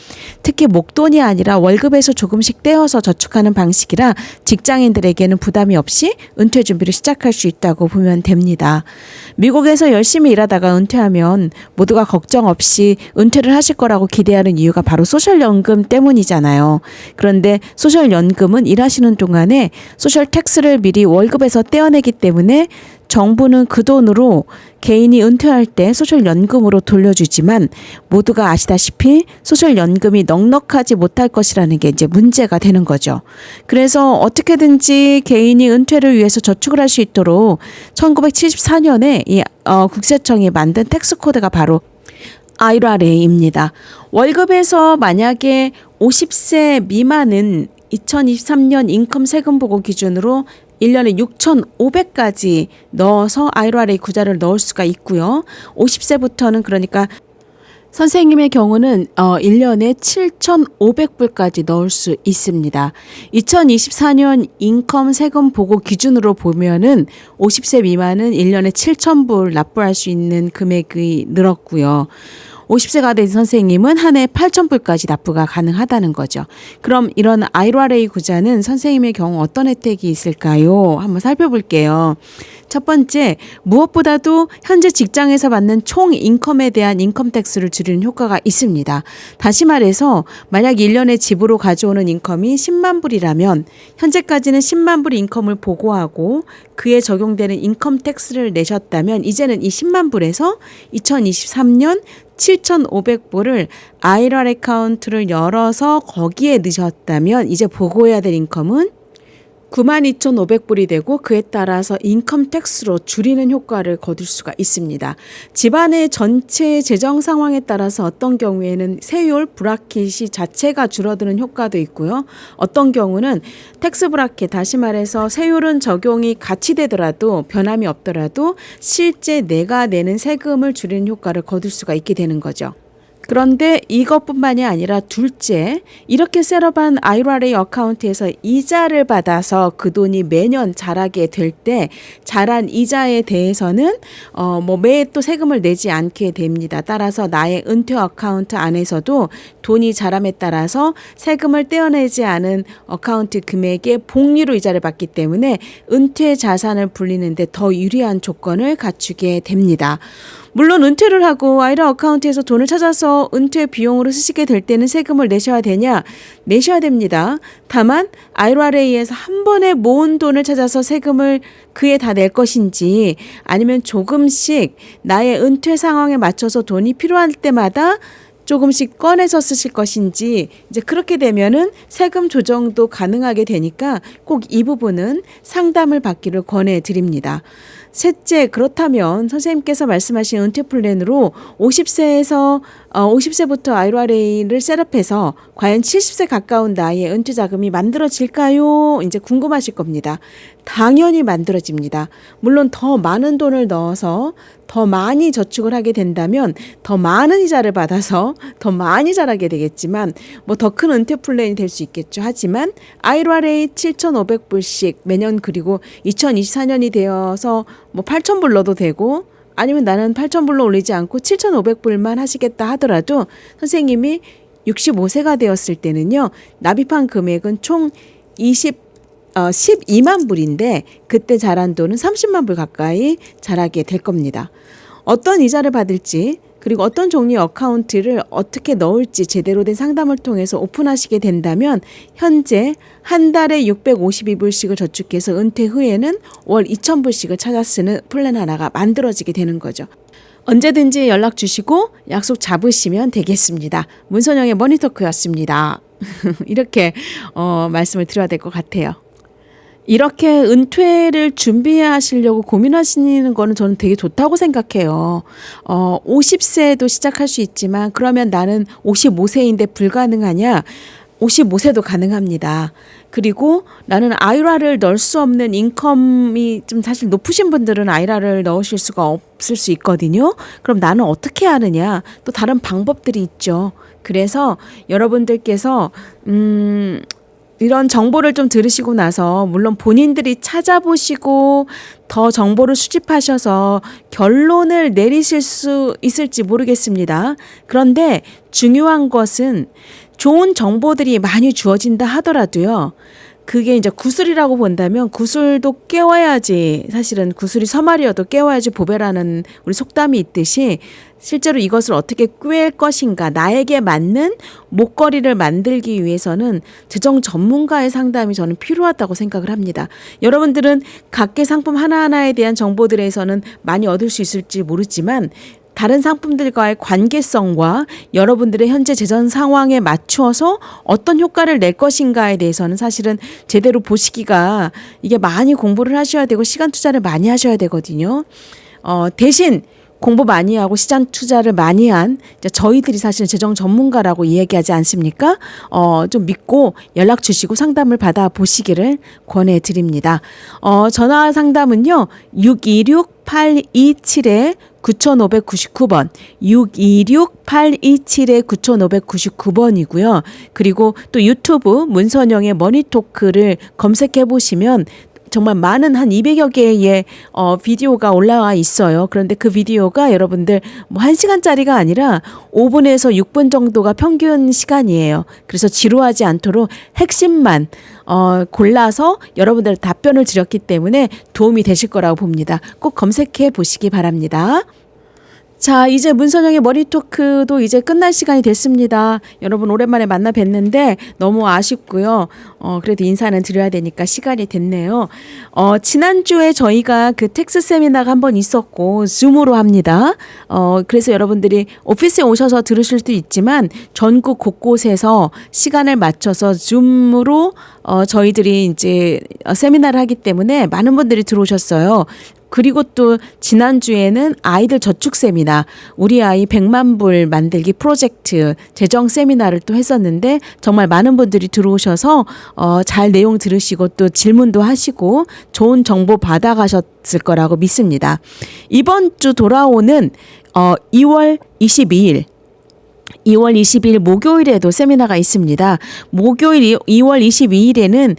특히 목돈이 아니라 월급에서 조금씩 떼어서 저축하는 방식이라 직장인들에게는 부담이 없이 은퇴 준비를 시작할 수 있다고 보면 됩니다. 미국에서 열심히 일하다가 은퇴하면 모두가 걱정 없이 은퇴를 하실 거라고 기대하는 이유가 바로 소셜연금 때문이잖아요. 그런데 소셜연금은 일하시는 동안에 소셜 텍스를 미리 월급에서 떼어내기 때문에 정부는 그 돈으로 개인이 은퇴할 때 소셜연금으로 돌려주지만 모두가 아시다시피 소셜연금이 넉넉하지 못할 것이라는 게 이제 문제가 되는 거죠. 그래서 어떻게든지 개인이 은퇴를 위해서 저축을 할 수 있도록 1974년에 이 국세청이 만든 텍스 코드가 바로 IRA입니다. 월급에서 만약에 50세 미만은 2023년 인컴 세금 보고 기준으로 1년에 6,500까지 넣어서 IRA 구자를 넣을 수가 있고요. 50세부터는 그러니까 선생님의 경우는 1년에 7,500불까지 넣을 수 있습니다. 2024년 인컴 세금 보고 기준으로 보면은 50세 미만은 1년에 7,000불 납부할 수 있는 금액이 늘었고요. 50세가 된 선생님은 한 해 8,000불까지 납부가 가능하다는 거죠. 그럼 이런 IRA 구자는 선생님의 경우 어떤 혜택이 있을까요? 한번 살펴볼게요. 첫 번째, 무엇보다도 현재 직장에서 받는 총 인컴에 대한 인컴택스를 줄이는 효과가 있습니다. 다시 말해서 만약 1년에 집으로 가져오는 인컴이 10만 불이라면 현재까지는 10만 불 인컴을 보고하고 그에 적용되는 인컴택스를 내셨다면 이제는 이 10만 불에서 2023년 7,500불을 IRA 어카운트를 열어서 거기에 넣으셨다면 이제 보고해야 될 인컴은 92,500불이 되고 그에 따라서 인컴 텍스로 줄이는 효과를 거둘 수가 있습니다. 집안의 전체 재정 상황에 따라서 어떤 경우에는 세율 브라켓이 자체가 줄어드는 효과도 있고요. 어떤 경우는 텍스 브라켓, 다시 말해서 세율은 적용이 같이 되더라도 변함이 없더라도 실제 내가 내는 세금을 줄이는 효과를 거둘 수가 있게 되는 거죠. 그런데 이것뿐만이 아니라 둘째, 이렇게 셋업한 IRA 어카운트에서 이자를 받아서 그 돈이 매년 자라게 될 때 자란 이자에 대해서는 매해 또 세금을 내지 않게 됩니다. 따라서 나의 은퇴 어카운트 안에서도 돈이 자람에 따라서 세금을 떼어내지 않은 어카운트 금액의 복리로 이자를 받기 때문에 은퇴 자산을 불리는데 더 유리한 조건을 갖추게 됩니다. 물론 은퇴를 하고 IRA 어카운트에서 돈을 찾아서 은퇴 비용으로 쓰시게 될 때는 세금을 내셔야 되냐? 내셔야 됩니다. 다만 IRA에서 한 번에 모은 돈을 찾아서 세금을 그에 다 낼 것인지 아니면 조금씩 나의 은퇴 상황에 맞춰서 돈이 필요할 때마다 조금씩 꺼내서 쓰실 것인지 이제 그렇게 되면은 세금 조정도 가능하게 되니까 꼭 이 부분은 상담을 받기를 권해드립니다. 셋째, 그렇다면 선생님께서 말씀하신 은퇴 플랜으로 50세부터 IRA를 셋업해서 과연 70세 가까운 나이에 은퇴 자금이 만들어질까요? 이제 궁금하실 겁니다. 당연히 만들어집니다. 물론 더 많은 돈을 넣어서 더 많이 저축을 하게 된다면 더 많은 이자를 받아서 더 많이 자라게 되겠지만 더 큰 은퇴 플랜이 될 수 있겠죠. 하지만 IRA 7,500불씩 매년 그리고 2024년이 되어서 8,000불 넣어도 되고 아니면 나는 8,000불로 올리지 않고 7,500불만 하시겠다 하더라도 선생님이 65세가 되었을 때는요. 납입한 금액은 총 12만 불인데 그때 자란 돈은 30만 불 가까이 자라게 될 겁니다. 어떤 이자를 받을지 그리고 어떤 종류의 어카운트를 어떻게 넣을지 제대로 된 상담을 통해서 오픈하시게 된다면 현재 한 달에 652불씩을 저축해서 은퇴 후에는 월 2,000불씩을 찾아 쓰는 플랜 하나가 만들어지게 되는 거죠. 언제든지 연락 주시고 약속 잡으시면 되겠습니다. 문선영의 머니토크였습니다. 이렇게 말씀을 드려야 될 것 같아요. 이렇게 은퇴를 준비하시려고 고민하시는 거는 저는 되게 좋다고 생각해요. 50세도 시작할 수 있지만 그러면 나는 55세인데 불가능하냐? 55세도 가능합니다. 그리고 나는 IRA를 넣을 수 없는 인컴이 좀 사실 높으신 분들은 IRA를 넣으실 수가 없을 수 있거든요. 그럼 나는 어떻게 하느냐? 또 다른 방법들이 있죠. 그래서 여러분들께서 이런 정보를 좀 들으시고 나서 물론 본인들이 찾아보시고 더 정보를 수집하셔서 결론을 내리실 수 있을지 모르겠습니다. 그런데 중요한 것은 좋은 정보들이 많이 주어진다 하더라도요. 그게 이제 구슬이라고 본다면 구슬도 깨워야지, 사실은 구슬이 서말이어도 깨워야지 보배라는 우리 속담이 있듯이 실제로 이것을 어떻게 꿰을 것인가, 나에게 맞는 목걸이를 만들기 위해서는 재정 전문가의 상담이 저는 필요하다고 생각을 합니다. 여러분들은 각계 상품 하나하나에 대한 정보들에서는 많이 얻을 수 있을지 모르지만 다른 상품들과의 관계성과 여러분들의 현재 재정 상황에 맞추어서 어떤 효과를 낼 것인가에 대해서는 사실은 제대로 보시기가 이게 많이 공부를 하셔야 되고 시간 투자를 많이 하셔야 되거든요. 대신 공부 많이 하고 시장 투자를 많이 한 저희들이 사실 재정 전문가라고 이야기하지 않습니까? 좀 믿고 연락 주시고 상담을 받아 보시기를 권해드립니다. 전화 상담은요. 626-827-9599번 626-827-9599번이고요. 그리고 또 유튜브 문선영의 머니토크를 검색해 보시면 정말 많은 한 200여 개의 비디오가 올라와 있어요. 그런데 그 비디오가 여러분들 뭐 1시간짜리가 아니라 5분에서 6분 정도가 평균 시간이에요. 그래서 지루하지 않도록 핵심만 골라서 여러분들 답변을 드렸기 때문에 도움이 되실 거라고 봅니다. 꼭 검색해 보시기 바랍니다. 자, 이제 문선영의 머니 토크도 이제 끝날 시간이 됐습니다. 여러분 오랜만에 만나 뵀는데 너무 아쉽고요. 그래도 인사는 드려야 되니까 시간이 됐네요. 지난주에 저희가 그 텍스 세미나가 한번 있었고 줌으로 합니다. 그래서 여러분들이 오피스에 오셔서 들으실 수도 있지만 전국 곳곳에서 시간을 맞춰서 줌으로 저희들이 이제 세미나를 하기 때문에 많은 분들이 들어오셨어요. 그리고 또 지난주에는 아이들 저축 세미나, 우리 아이 100만 불 만들기 프로젝트 재정 세미나를 또 했었는데 정말 많은 분들이 들어오셔서 잘 내용 들으시고 또 질문도 하시고 좋은 정보 받아가셨을 거라고 믿습니다. 이번 주 돌아오는 2월 22일 목요일에도 세미나가 있습니다. 목요일 2월 22일에는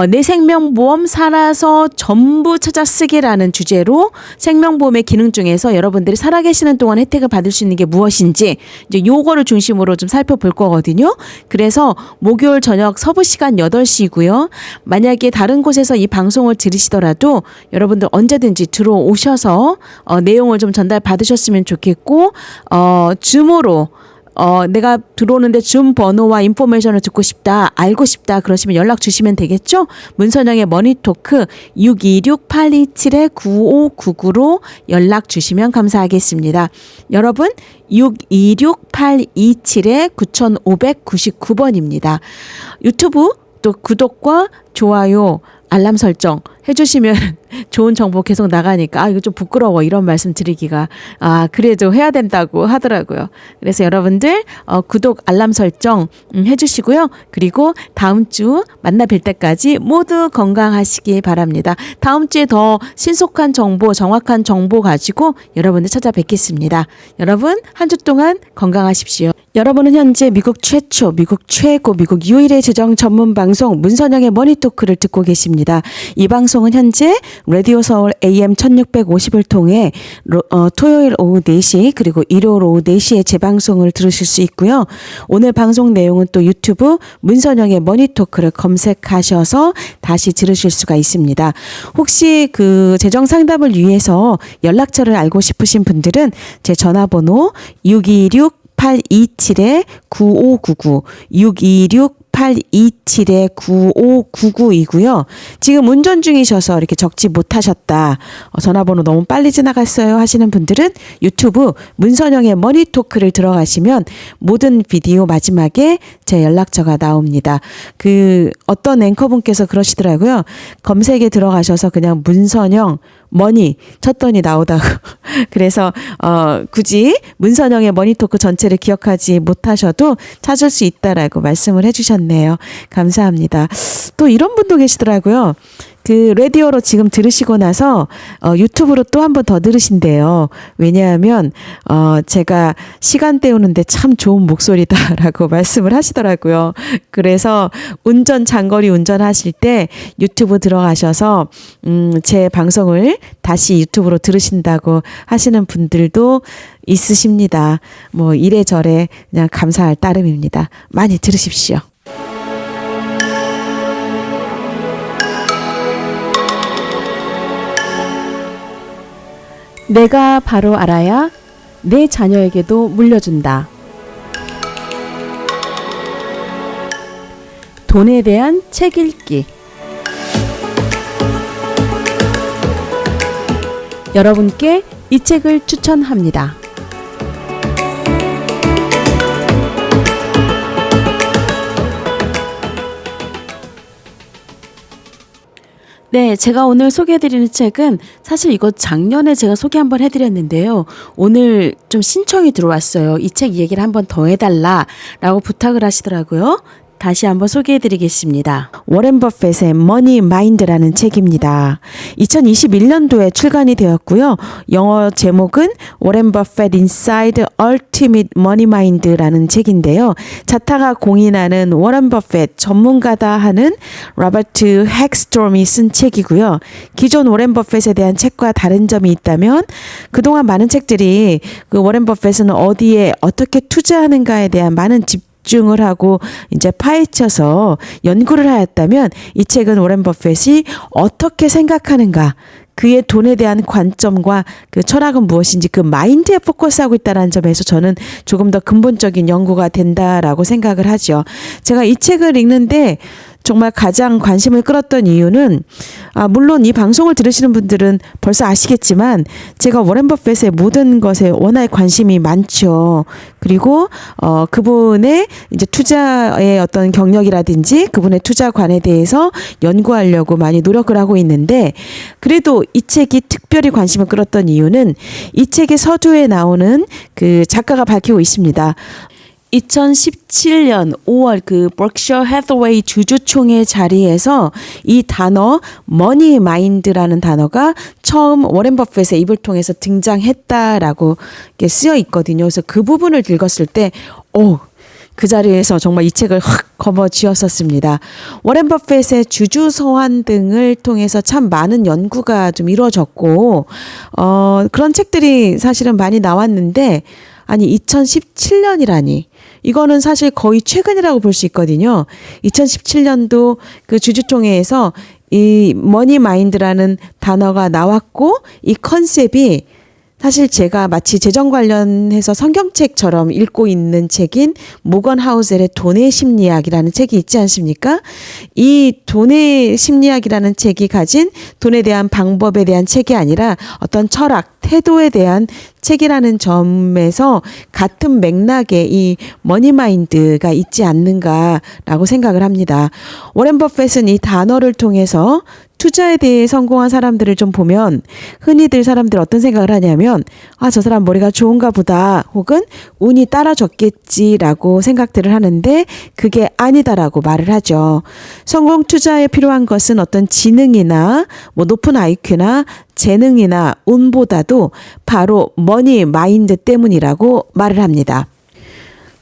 내 생명보험 살아서 전부 찾아 쓰기라는 주제로 생명보험의 기능 중에서 여러분들이 살아계시는 동안 혜택을 받을 수 있는 게 무엇인지 이제 요거를 중심으로 좀 살펴볼 거거든요. 그래서 목요일 저녁 서부 시간 8시고요. 만약에 다른 곳에서 이 방송을 들으시더라도 여러분들 언제든지 들어오셔서 내용을 좀 전달 받으셨으면 좋겠고 줌으로 내가 들어오는데 줌 번호와 인포메이션을 듣고 싶다, 알고 싶다 그러시면 연락 주시면 되겠죠? 문선영의 머니토크 626-827-9599로 연락 주시면 감사하겠습니다. 여러분 626-827-9599번입니다. 유튜브 또 구독과 좋아요, 알람 설정 해주시면 좋은 정보 계속 나가니까 이거 좀 부끄러워 이런 말씀 드리기가 그래도 해야 된다고 하더라고요. 그래서 여러분들 구독 알람 설정 해주시고요. 그리고 다음 주 만나 뵐 때까지 모두 건강하시기 바랍니다. 다음 주에 더 신속한 정보, 정확한 정보 가지고 여러분들 찾아뵙겠습니다. 여러분 한 주 동안 건강하십시오. 여러분은 현재 미국 최초, 미국 최고, 미국 유일의 재정 전문 방송 문선영의 머니토크를 듣고 계십니다. 이 방송은 현재 라디오 서울 AM 1650을 통해 토요일 오후 4시 그리고 일요일 오후 4시에 재방송을 들으실 수 있고요. 오늘 방송 내용은 또 유튜브 문선영의 머니토크를 검색하셔서 다시 들으실 수가 있습니다. 혹시 그 재정 상담을 위해서 연락처를 알고 싶으신 분들은 제 전화번호 626-827-9599 626-827-9599이고요. 지금 운전 중이셔서 이렇게 적지 못하셨다. 전화번호 너무 빨리 지나갔어요 하시는 분들은 유튜브 문선영의 머니토크를 들어가시면 모든 비디오 마지막에 제 연락처가 나옵니다. 그 어떤 앵커분께서 그러시더라고요. 검색에 들어가셔서 그냥 문선영 머니 쳤더니 나오다고. 그래서 굳이 문선영의 머니토크 전체를 기억하지 못하셔도 찾을 수 있다라고 말씀을 해주셨네요. 감사합니다. 또 이런 분도 계시더라고요. 그 라디오로 지금 들으시고 나서 유튜브로 또 한 번 더 들으신대요. 왜냐하면 제가 시간 때우는데 참 좋은 목소리다라고 말씀을 하시더라고요. 그래서 장거리 운전하실 때 유튜브 들어가셔서 제 방송을 다시 유튜브로 들으신다고 하시는 분들도 있으십니다. 뭐 이래저래 그냥 감사할 따름입니다. 많이 들으십시오. 내가 바로 알아야 내 자녀에게도 물려준다. 돈에 대한 책 읽기. 여러분께 이 책을 추천합니다. 네, 제가 오늘 소개해드리는 책은 사실 이거 작년에 제가 소개 한번 해드렸는데요. 오늘 좀 신청이 들어왔어요. 이 책 얘기를 한번 더 해달라라고 부탁을 하시더라고요. 다시 한번 소개해드리겠습니다. 워렌 버핏의 머니 마인드라는 책입니다. 2021년도에 출간이 되었고요. 영어 제목은 워렌 버핏 인사이드 얼티밋 머니 마인드라는 책인데요. 자타가 공인하는 워렌 버핏 전문가다 하는 로버트 핵스트롬이 쓴 책이고요. 기존 워렌 버핏에 대한 책과 다른 점이 있다면 그동안 많은 책들이 그 워렌 버핏은 어디에 어떻게 투자하는가에 대한 많은 집중을 하고 이제 파헤쳐서 연구를 하였다면 이 책은 워렌 버핏이 어떻게 생각하는가, 그의 돈에 대한 관점과 그 철학은 무엇인지 그 마인드에 포커스하고 있다는 점에서 저는 조금 더 근본적인 연구가 된다라고 생각을 하죠. 제가 이 책을 읽는데 정말 가장 관심을 끌었던 이유는 물론 이 방송을 들으시는 분들은 벌써 아시겠지만 제가 워렌 버핏의 모든 것에 워낙 관심이 많죠. 그리고 그분의 이제 투자의 어떤 경력이라든지 그분의 투자관에 대해서 연구하려고 많이 노력을 하고 있는데, 그래도 이 책이 특별히 관심을 끌었던 이유는 이 책의 서두에 나오는 그 작가가 밝히고 있습니다. 2017년 5월 그 버크셔 해서웨이 주주총회 자리에서 이 단어 머니 마인드라는 단어가 처음 워렌 버핏의 입을 통해서 등장했다라고 이렇게 쓰여 있거든요. 그래서 그 부분을 읽었을 때 그 자리에서 정말 이 책을 확 거머쥐었었습니다. 워렌 버핏의 주주 서한 등을 통해서 참 많은 연구가 좀 이루어졌고 그런 책들이 사실은 많이 나왔는데, 아니 2017년이라니 이거는 사실 거의 최근이라고 볼 수 있거든요. 2017년도 그 주주총회에서 이 머니 마인드라는 단어가 나왔고, 이 컨셉이 사실 제가 마치 재정 관련해서 성경책처럼 읽고 있는 책인 모건 하우젤의 돈의 심리학이라는 책이 있지 않습니까? 이 돈의 심리학이라는 책이 가진 돈에 대한 방법에 대한 책이 아니라 어떤 철학, 태도에 대한 책이라는 점에서 같은 맥락의 이 머니 마인드가 있지 않는가라고 생각을 합니다. 워렌 버핏은 이 단어를 통해서 투자에 대해 성공한 사람들을 좀 보면 흔히들 사람들 어떤 생각을 하냐면 저 사람 머리가 좋은가 보다, 혹은 운이 따라줬겠지라고 생각들을 하는데 그게 아니다라고 말을 하죠. 성공 투자에 필요한 것은 어떤 지능이나 높은 IQ나 재능이나 운보다도 바로 머니 마인드 때문이라고 말을 합니다.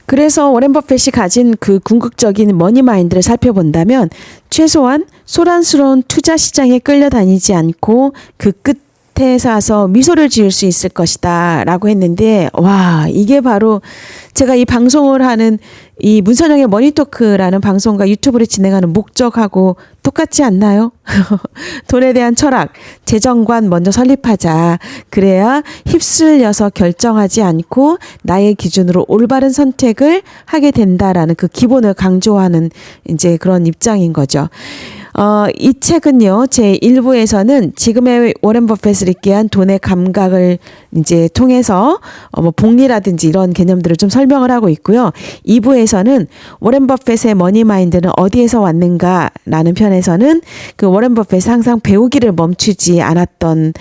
그래서 워렌 버핏이 가진 그 궁극적인 머니 마인드를 살펴본다면 최소한 소란스러운 투자 시장에 끌려다니지 않고 그 끝에 서서 미소를 지을 수 있을 것이다 라고 했는데, 와, 이게 바로 제가 이 방송을 하는 이 문선영의 머니토크라는 방송과 유튜브를 진행하는 목적하고 똑같지 않나요? 돈에 대한 철학, 재정관 먼저 설립하자. 그래야 휩쓸려서 결정하지 않고 나의 기준으로 올바른 선택을 하게 된다라는 그 기본을 강조하는 이제 그런 입장인 거죠. 이 책은요, 제 1부에서는 지금의 워렌 버핏을 읽게 한 돈의 감각을 이제 통해서 복리라든지 이런 개념들을 좀 설명을 하고 있고요. 2부에서는 워렌 버핏의 머니 마인드는 어디에서 왔는가라는 편에서는 그 워렌 버핏이 항상 배우기를 멈추지 않았던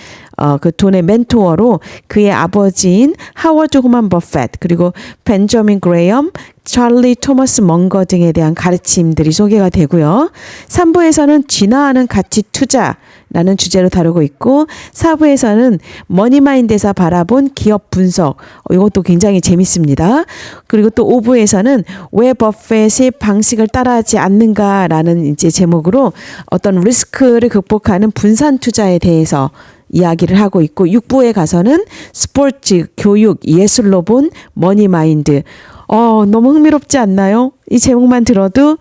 그 돈의 멘토어로 그의 아버지인 하워드 호만 버핏, 그리고 벤저민 그레이엄, 찰리 토머스 멍거 등에 대한 가르침들이 소개가 되고요. 3부에서는 진화하는 가치 투자라는 주제로 다루고 있고, 4부에서는 머니마인드에서 바라본 기업 분석, 이것도 굉장히 재밌습니다. 그리고 또 5부에서는 왜 버핏이 방식을 따라하지 않는가라는 이제 제목으로 어떤 리스크를 극복하는 분산 투자에 대해서 이야기를 하고 있고, 6부에 가서는 스포츠, 교육, 예술로 본 머니마인드. 너무 흥미롭지 않나요? 이 제목만 들어도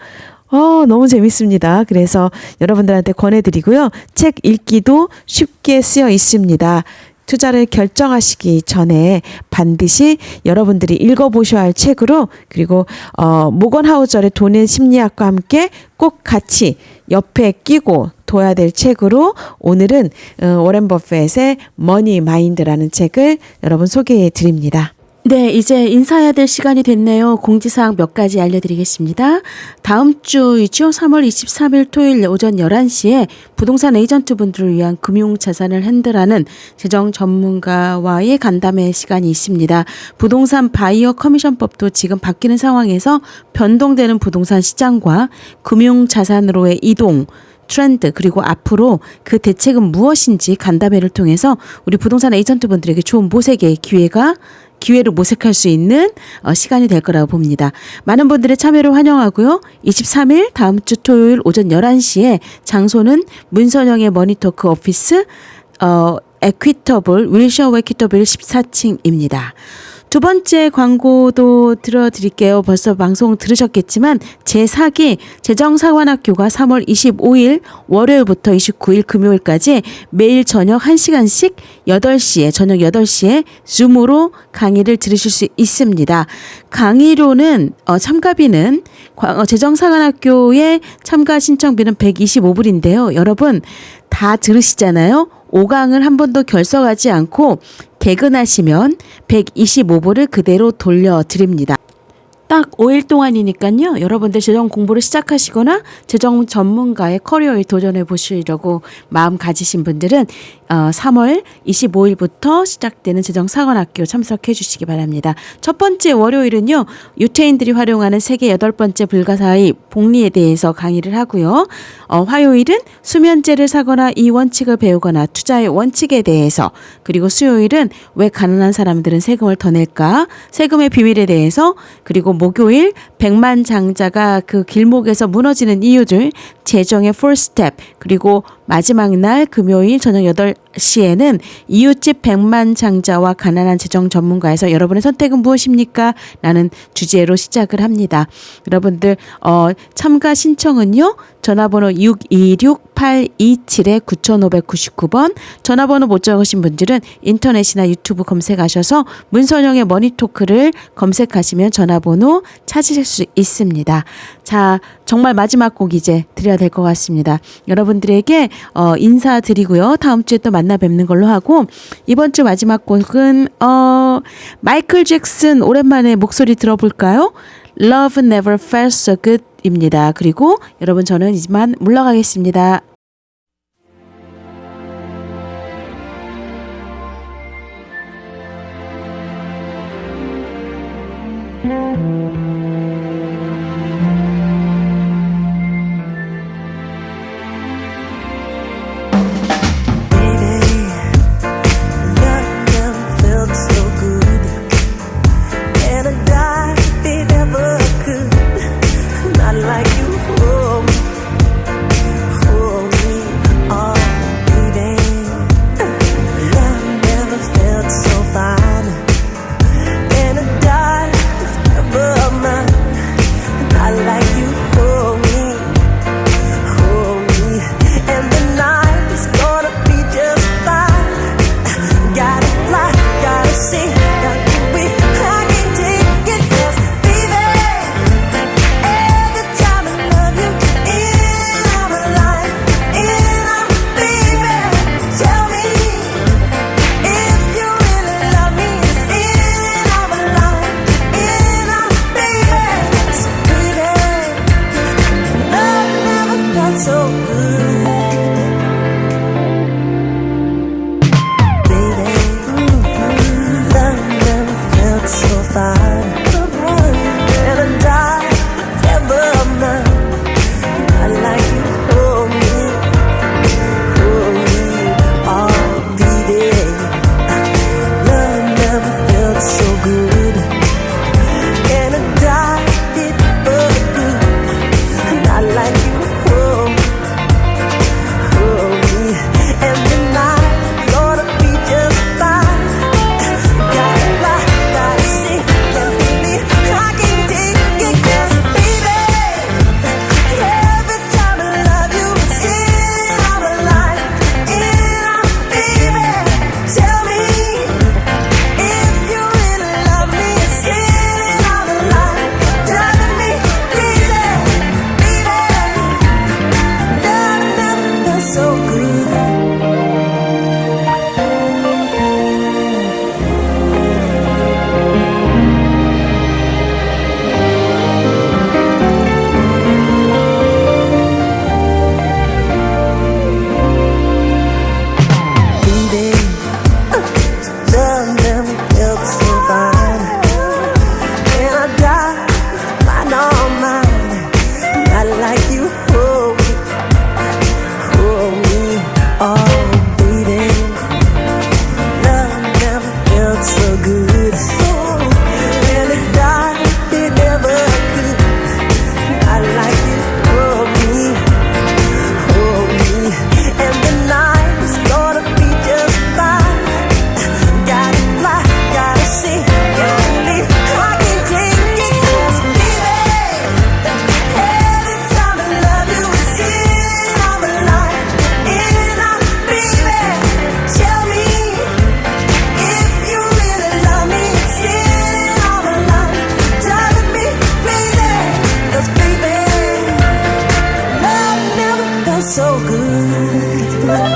너무 재밌습니다. 그래서 여러분들한테 권해드리고요. 책 읽기도 쉽게 쓰여 있습니다. 투자를 결정하시기 전에 반드시 여러분들이 읽어보셔야 할 책으로, 그리고 모건 하우젤의 돈의 심리학과 함께 꼭 같이 옆에 끼고 둬야 될 책으로 오늘은 워렌 버핏의 머니 마인드라는 책을 여러분 소개해 드립니다. 네, 이제 인사해야 될 시간이 됐네요. 공지사항 몇 가지 알려드리겠습니다. 다음 주이죠. 3월 23일 토요일 오전 11시에 부동산 에이전트분들을 위한 금융자산을 핸들하는 재정 전문가와의 간담회 시간이 있습니다. 부동산 바이어 커미션법도 지금 바뀌는 상황에서 변동되는 부동산 시장과 금융자산으로의 이동, 트렌드 그리고 앞으로 그 대책은 무엇인지 간담회를 통해서 우리 부동산 에이전트분들에게 좋은 모색의 기회를 모색할 수 있는 시간이 될 거라고 봅니다. 많은 분들의 참여를 환영하고요. 23일 다음 주 토요일 오전 11시에 장소는 문선영의 머니토크 오피스 윌셔 에퀴터블 14층입니다. 두 번째 광고도 들어드릴게요. 벌써 방송 들으셨겠지만 제4기 재정사관학교가 3월 25일 월요일부터 29일 금요일까지 매일 저녁 1시간씩 8시에 저녁 8시에 줌으로 강의를 들으실 수 있습니다. 강의료는 참가비는 재정사관학교의 참가 신청비는 125불인데요. 여러분 다 들으시잖아요. 5강을 한 번도 결석하지 않고 개근하시면 125불을 그대로 돌려드립니다. 딱 5일 동안이니까요. 여러분들 재정 공부를 시작하시거나 재정 전문가의 커리어에 도전해 보시려고 마음 가지신 분들은 3월 25일부터 시작되는 재정사관학교 참석해 주시기 바랍니다. 첫 번째 월요일은요. 유태인들이 활용하는 세계 8번째 불가사의 복리에 대해서 강의를 하고요. 화요일은 수면제를 사거나 이 원칙을 배우거나 투자의 원칙에 대해서, 그리고 수요일은 왜 가난한 사람들은 세금을 더 낼까, 세금의 비밀에 대해서, 그리고 목요일 백만장자가 그 길목에서 무너지는 이유들, 재정의 4스텝, 그리고 마지막 날 금요일 저녁 8시에는 이웃집 백만장자와 가난한 재정 전문가에서 여러분의 선택은 무엇입니까? 라는 주제로 시작을 합니다. 여러분들 참가 신청은요. 전화번호 626-827-9599번, 전화번호 못 적으신 분들은 인터넷이나 유튜브 검색하셔서 문선영의 머니토크를 검색하시면 전화번호 찾으실 수 있습니다. 자, 정말 마지막 곡 이제 드려야 될 것 같습니다. 여러분들에게 인사드리고요. 다음 주에 또 만나 뵙는 걸로 하고, 이번 주 마지막 곡은 마이클 잭슨 오랜만에 목소리 들어볼까요? Love Never Felt So Good 입니다. 그리고 여러분 저는 이만 물러가겠습니다. Fine, and a dime ever mine.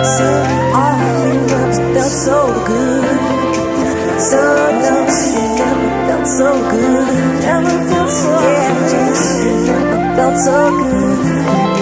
So all you never felt so good. So young, never felt so good. Never felt so good. Never felt so good.